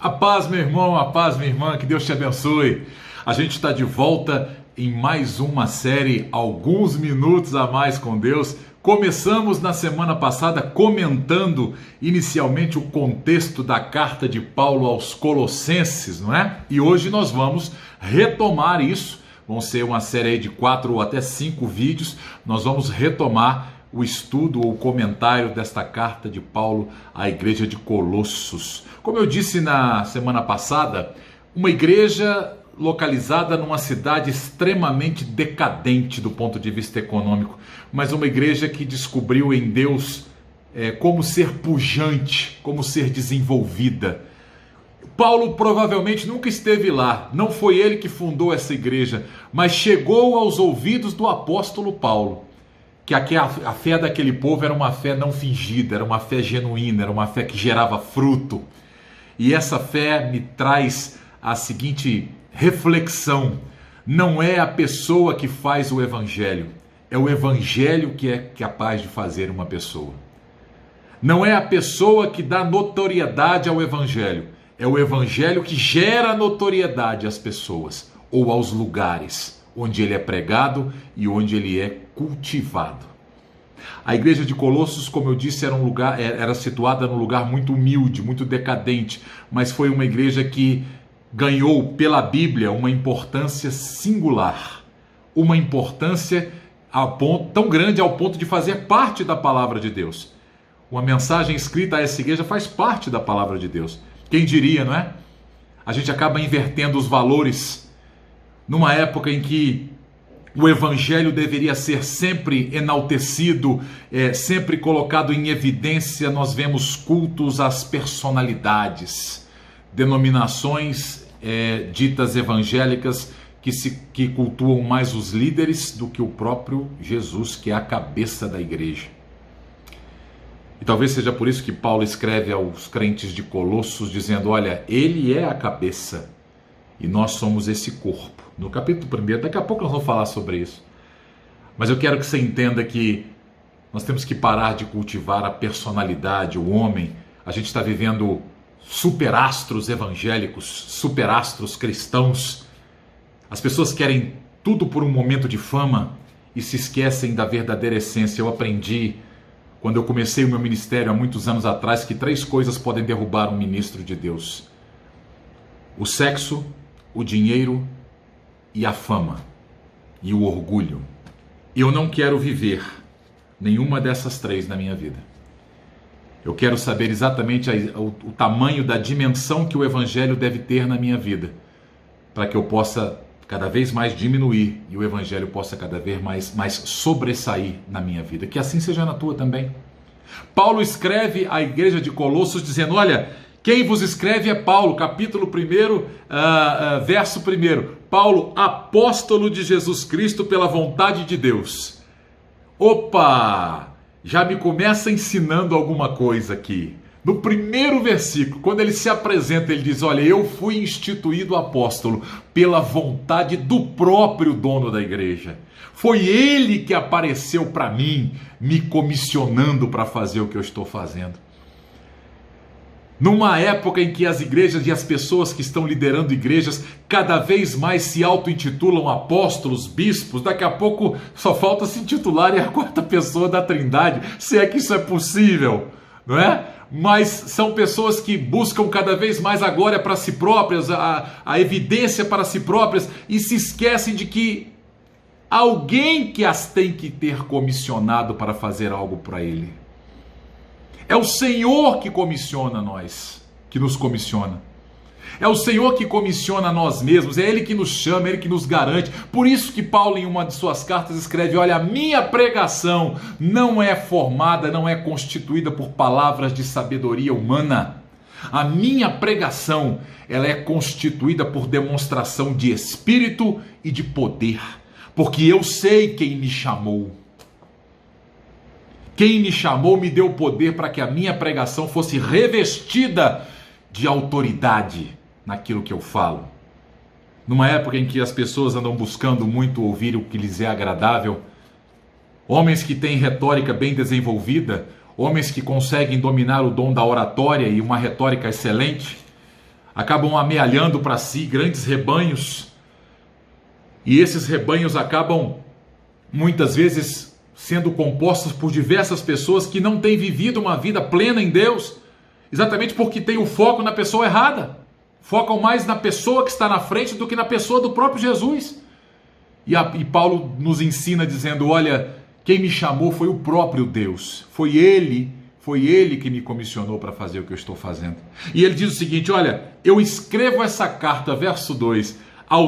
A paz, meu irmão, a paz, minha irmã, que Deus te abençoe. A gente está de volta em mais uma série, Alguns Minutos a Mais com Deus. Começamos na semana passada comentando inicialmente o contexto da carta de Paulo aos Colossenses, não é? E hoje nós vamos retomar isso. Vão ser uma série aí de 4 ou até 5 vídeos. Nós vamos retomar o estudo ou comentário desta carta de Paulo à igreja de Colossos. Como eu disse na semana passada, uma igreja localizada numa cidade extremamente decadente do ponto de vista econômico, mas uma igreja que descobriu em Deus como ser pujante, como ser desenvolvida. Paulo provavelmente nunca esteve lá, não foi ele que fundou essa igreja, mas chegou aos ouvidos do apóstolo Paulo que a fé daquele povo era uma fé não fingida, era uma fé genuína, era uma fé que gerava fruto. E essa fé me traz a seguinte reflexão: não é a pessoa que faz o evangelho, é o evangelho que é capaz de fazer uma pessoa. Não é a pessoa que dá notoriedade ao evangelho, é o evangelho que gera notoriedade às pessoas ou aos lugares onde ele é pregado e onde ele é cultivado. A igreja de Colossos, como eu disse, era situada num lugar muito humilde, muito decadente, mas foi uma igreja que ganhou pela Bíblia uma importância singular, uma importância tão grande ao ponto de fazer parte da palavra de Deus. Uma mensagem escrita a essa igreja faz parte da palavra de Deus. Quem diria, não é? A gente acaba invertendo os valores numa época em que o evangelho deveria ser sempre enaltecido, sempre colocado em evidência. Nós vemos cultos às personalidades, denominações ditas evangélicas que cultuam mais os líderes do que o próprio Jesus, que é a cabeça da igreja. E talvez seja por isso que Paulo escreve aos crentes de Colossos dizendo: olha, ele é a cabeça e nós somos esse corpo. No capítulo 1, daqui a pouco nós vamos falar sobre isso. Mas eu quero que você entenda que nós temos que parar de cultivar a personalidade, o homem. A gente está vivendo superastros evangélicos, superastros cristãos. As pessoas querem tudo por um momento de fama e se esquecem da verdadeira essência. Eu aprendi, quando eu comecei o meu ministério há muitos anos atrás, que 3 coisas podem derrubar um ministro de Deus: o sexo, o dinheiro e a fama e o orgulho. Eu não quero viver nenhuma dessas 3 na minha vida. Eu quero saber exatamente o tamanho da dimensão que o evangelho deve ter na minha vida, para que eu possa cada vez mais diminuir e o evangelho possa cada vez mais sobressair na minha vida. Que assim seja na tua também. Paulo escreve à igreja de Colossos dizendo: olha, quem vos escreve é Paulo, capítulo 1, verso 1. Paulo, apóstolo de Jesus Cristo pela vontade de Deus. Opa! Já me começa ensinando alguma coisa aqui. No primeiro versículo, quando ele se apresenta, ele diz: olha, eu fui instituído apóstolo pela vontade do próprio dono da igreja. Foi ele que apareceu para mim, me comissionando para fazer o que eu estou fazendo. Numa época em que as igrejas e as pessoas que estão liderando igrejas cada vez mais se auto-intitulam apóstolos, bispos, daqui a pouco só falta se intitularem a 4ª pessoa da Trindade, se é que isso é possível, não é? Mas são pessoas que buscam cada vez mais a glória para si próprias, a evidência para si próprias, e se esquecem de que alguém que as tem que ter comissionado para fazer algo para ele. É o Senhor que comissiona nós, que nos comissiona. É o Senhor que comissiona nós mesmos, é Ele que nos chama, é Ele que nos garante. Por isso que Paulo, em uma de suas cartas, escreve: olha, a minha pregação não é formada, não é constituída por palavras de sabedoria humana. A minha pregação, ela é constituída por demonstração de espírito e de poder, porque eu sei quem me chamou. Quem me chamou me deu poder para que a minha pregação fosse revestida de autoridade naquilo que eu falo. Numa época em que as pessoas andam buscando muito ouvir o que lhes é agradável, homens que têm retórica bem desenvolvida, homens que conseguem dominar o dom da oratória e uma retórica excelente, acabam amealhando para si grandes rebanhos, e esses rebanhos acabam muitas vezes sendo compostos por diversas pessoas que não têm vivido uma vida plena em Deus, exatamente porque têm o foco na pessoa errada, focam mais na pessoa que está na frente do que na pessoa do próprio Jesus. E Paulo nos ensina dizendo, olha, quem me chamou foi o próprio Deus, foi Ele que me comissionou para fazer o que eu estou fazendo. E ele diz o seguinte, olha, eu escrevo essa carta, verso 2,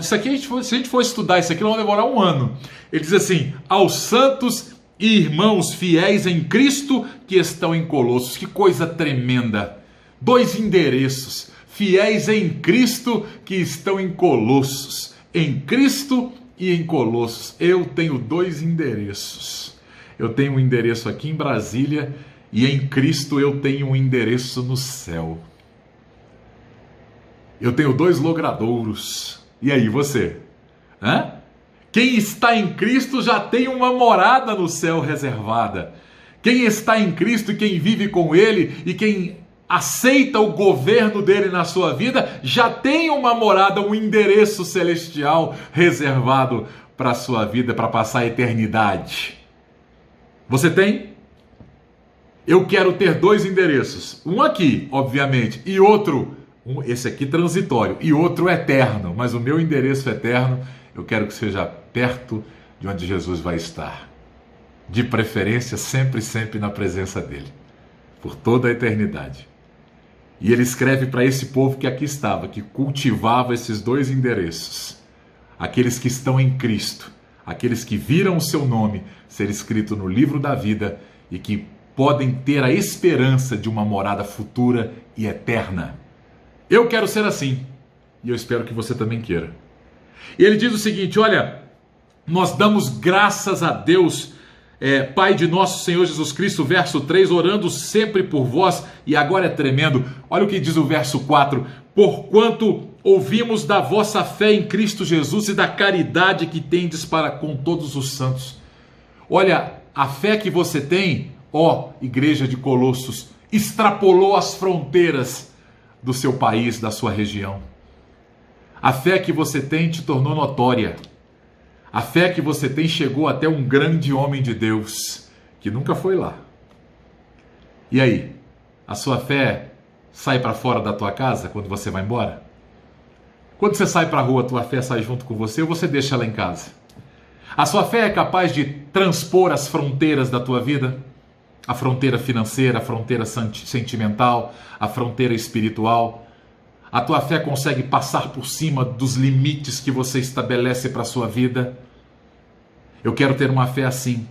isso aqui, se a gente for estudar isso aqui, vai demorar um ano. Ele diz assim, aos santos e irmãos fiéis em Cristo que estão em Colossos. Que coisa tremenda! 2 endereços, fiéis em Cristo que estão em Colossos. Em Cristo e em Colossos. Eu tenho 2 endereços. Eu tenho um endereço aqui em Brasília e em Cristo eu tenho um endereço no céu. Eu tenho 2 logradouros. E aí, você? Hã? Quem está em Cristo já tem uma morada no céu reservada. Quem está em Cristo e quem vive com Ele e quem aceita o governo dele na sua vida, já tem uma morada, um endereço celestial reservado para a sua vida, para passar a eternidade. Você tem? Eu quero ter 2 endereços. Um aqui, obviamente, e outro, esse aqui transitório, e outro eterno. Mas o meu endereço eterno, eu quero que seja perto de onde Jesus vai estar. De preferência, sempre, sempre na presença dele. Por toda a eternidade. E ele escreve para esse povo que aqui estava, que cultivava esses 2 endereços. Aqueles que estão em Cristo, aqueles que viram o seu nome ser escrito no livro da vida e que podem ter a esperança de uma morada futura e eterna. Eu quero ser assim, e eu espero que você também queira. E ele diz o seguinte, olha, nós damos graças a Deus, Pai de nosso Senhor Jesus Cristo, verso 3, orando sempre por vós, e agora é tremendo, olha o que diz o verso 4, porquanto ouvimos da vossa fé em Cristo Jesus e da caridade que tendes para com todos os santos. Olha, a fé que você tem, ó igreja de Colossos, extrapolou as fronteiras do seu país, da sua região. A fé que você tem te tornou notória. A fé que você tem chegou até um grande homem de Deus, que nunca foi lá. E aí, a sua fé sai para fora da tua casa quando você vai embora? Quando você sai para a rua, a tua fé sai junto com você ou você deixa ela em casa? A sua fé é capaz de transpor as fronteiras da tua vida? A fronteira financeira, a fronteira sentimental, a fronteira espiritual. A tua fé consegue passar por cima dos limites que você estabelece para a sua vida? Eu quero ter uma fé assim,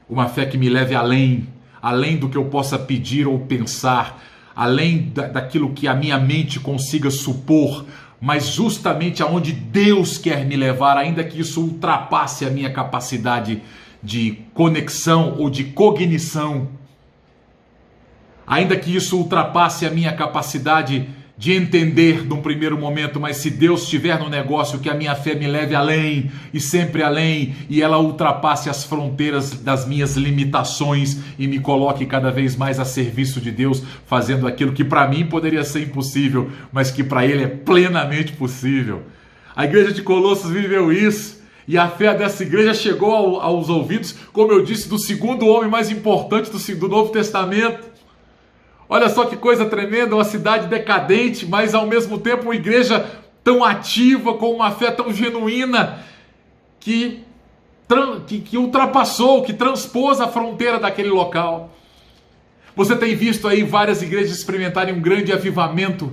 uma fé que me leve além do que eu possa pedir ou pensar, além daquilo que a minha mente consiga supor, mas justamente aonde Deus quer me levar, ainda que isso ultrapasse a minha capacidade de conexão ou de cognição, ainda que isso ultrapasse a minha capacidade de entender num primeiro momento, mas se Deus estiver no negócio, que a minha fé me leve além e sempre além, e ela ultrapasse as fronteiras das minhas limitações e me coloque cada vez mais a serviço de Deus, fazendo aquilo que para mim poderia ser impossível, mas que para Ele é plenamente possível. A igreja de Colossos viveu isso, e a fé dessa igreja chegou aos ouvidos, como eu disse, do segundo homem mais importante do Novo Testamento. Olha só que coisa tremenda, uma cidade decadente, mas ao mesmo tempo uma igreja tão ativa, com uma fé tão genuína, que ultrapassou, que transpôs a fronteira daquele local. Você tem visto aí várias igrejas experimentarem um grande avivamento,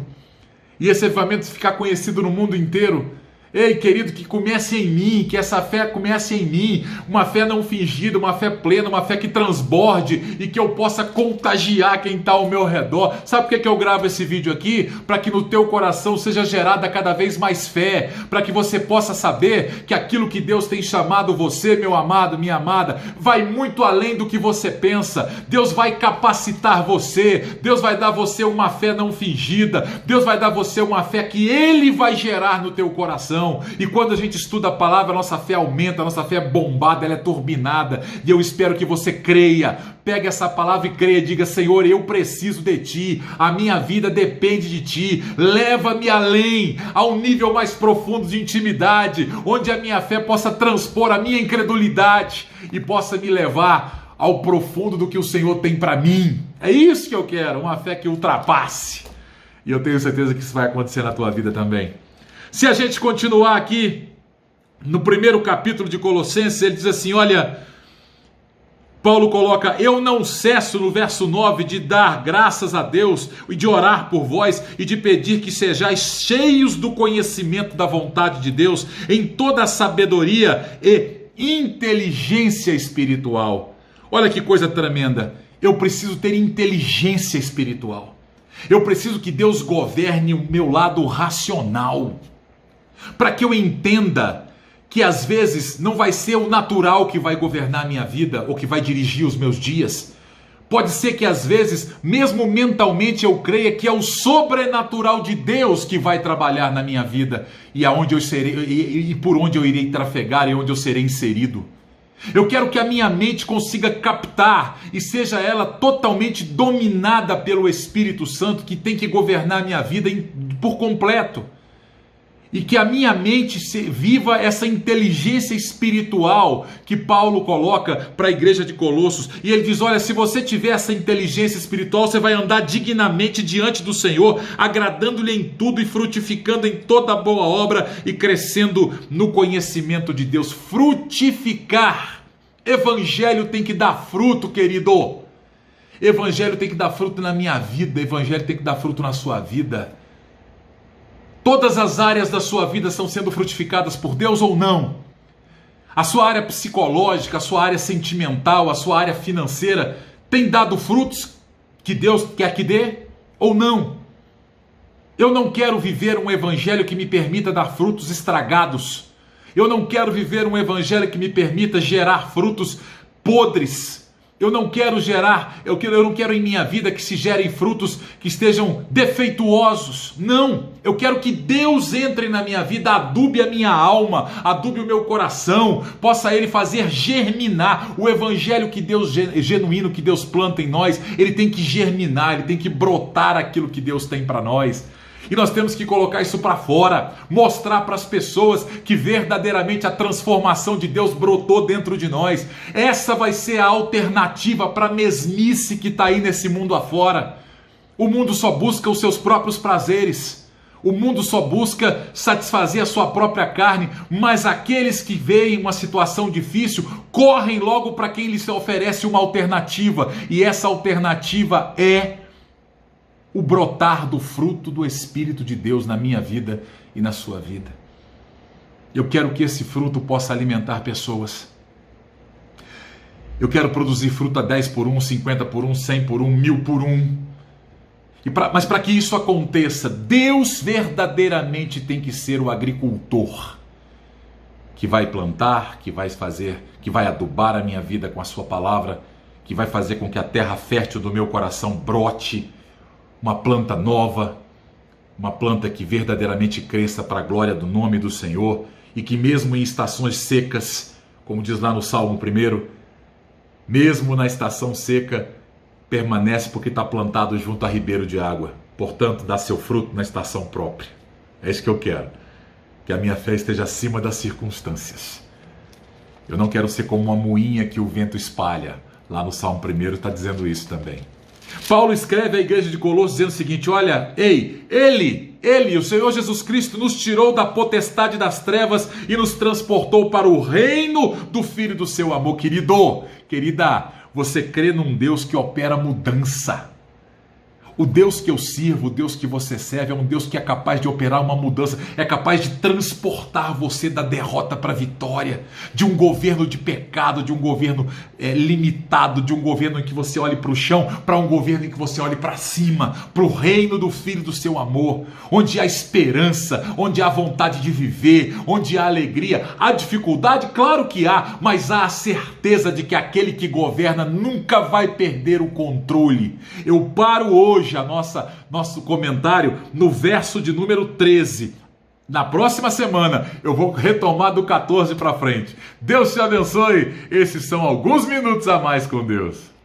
e esse avivamento ficar conhecido no mundo inteiro. Ei, querido, que comece em mim, que essa fé comece em mim, uma fé não fingida, uma fé plena, uma fé que transborde e que eu possa contagiar quem está ao meu redor. Sabe por que eu gravo esse vídeo aqui? Para que no teu coração seja gerada cada vez mais fé, para que você possa saber que aquilo que Deus tem chamado você, meu amado, minha amada, vai muito além do que você pensa. Deus vai capacitar você, Deus vai dar você uma fé não fingida, Deus vai dar você uma fé que Ele vai gerar no teu coração. coração. E quando a gente estuda a palavra, a nossa fé aumenta, a nossa fé é bombada, ela é turbinada. E eu espero que você creia. Pegue essa palavra e creia. Diga: Senhor, eu preciso de Ti. A minha vida depende de Ti. Leva-me além, a um nível mais profundo de intimidade, onde a minha fé possa transpor a minha incredulidade e possa me levar ao profundo do que o Senhor tem para mim. É isso que eu quero, uma fé que ultrapasse. E eu tenho certeza que isso vai acontecer na tua vida também. Se a gente continuar aqui, no primeiro capítulo de Colossenses, ele diz assim, olha, Paulo coloca: eu não cesso, no verso 9, de dar graças a Deus e de orar por vós e de pedir que sejais cheios do conhecimento da vontade de Deus em toda a sabedoria e inteligência espiritual. Olha que coisa tremenda. Eu preciso ter inteligência espiritual. Eu preciso que Deus governe o meu lado racional, para que eu entenda que às vezes não vai ser o natural que vai governar a minha vida ou que vai dirigir os meus dias. Pode ser que às vezes, mesmo mentalmente, eu creia que é o sobrenatural de Deus que vai trabalhar na minha vida e aonde eu serei, e por onde eu irei trafegar e onde eu serei inserido. Eu quero que a minha mente consiga captar e seja ela totalmente dominada pelo Espírito Santo, que tem que governar a minha vida por completo. E que a minha mente viva essa inteligência espiritual que Paulo coloca para a igreja de Colossos. E ele diz, olha, se você tiver essa inteligência espiritual, você vai andar dignamente diante do Senhor, agradando-lhe em tudo e frutificando em toda boa obra e crescendo no conhecimento de Deus. Frutificar. Evangelho tem que dar fruto, querido. Evangelho tem que dar fruto na minha vida. Evangelho tem que dar fruto na sua vida. Todas as áreas da sua vida estão sendo frutificadas por Deus ou não? A sua área psicológica, a sua área sentimental, a sua área financeira tem dado frutos que Deus quer que dê ou não? Eu não quero viver um evangelho que me permita dar frutos estragados. Eu não quero viver um evangelho que me permita gerar frutos podres. Eu não quero em minha vida que se gerem frutos que estejam defeituosos. Não, eu quero que Deus entre na minha vida, adube a minha alma, adube o meu coração, possa Ele fazer germinar o evangelho que Deus, genuíno que Deus planta em nós. Ele tem que germinar, ele tem que brotar aquilo que Deus tem para nós. E nós temos que colocar isso para fora, mostrar para as pessoas que verdadeiramente a transformação de Deus brotou dentro de nós. Essa vai ser a alternativa para a mesmice que está aí nesse mundo afora. O mundo só busca os seus próprios prazeres. O mundo só busca satisfazer a sua própria carne, mas aqueles que veem uma situação difícil correm logo para quem lhes oferece uma alternativa. E essa alternativa é o brotar do fruto do Espírito de Deus na minha vida e na sua vida. Eu quero que esse fruto possa alimentar pessoas. Eu quero produzir fruto a 10 por 1, 50 por 1, 100 por 1, 1000 por 1. Mas para que isso aconteça, Deus verdadeiramente tem que ser o agricultor que vai plantar, que vai adubar a minha vida com a sua palavra, que vai fazer com que a terra fértil do meu coração brote uma planta nova, uma planta que verdadeiramente cresça para a glória do nome do Senhor e que mesmo em estações secas, como diz lá no Salmo 1, mesmo na estação seca, permanece porque está plantado junto a ribeiro de água. Portanto, dá seu fruto na estação própria. É isso que eu quero. Que a minha fé esteja acima das circunstâncias. Eu não quero ser como uma moinha que o vento espalha. Lá no Salmo 1 está dizendo isso também. Paulo escreve à igreja de Colossos dizendo o seguinte, olha, Ele, o Senhor Jesus Cristo, nos tirou da potestade das trevas e nos transportou para o reino do Filho do seu amor. Querida, você crê num Deus que opera mudança. O Deus que eu sirvo, o Deus que você serve, é um Deus que é capaz de operar uma mudança, é capaz de transportar você da derrota para a vitória, de um governo de pecado, de um governo limitado, de um governo em que você olhe para o chão, para um governo em que você olhe para cima, para o reino do Filho do seu amor, onde há esperança, onde há vontade de viver, onde há alegria. Há dificuldade? Claro que há, mas há a certeza de que aquele que governa nunca vai perder o controle. Eu paro hoje nosso comentário no verso de número 13. Na próxima semana eu vou retomar do 14 para frente. Deus te abençoe. Esses são alguns minutos a mais com Deus.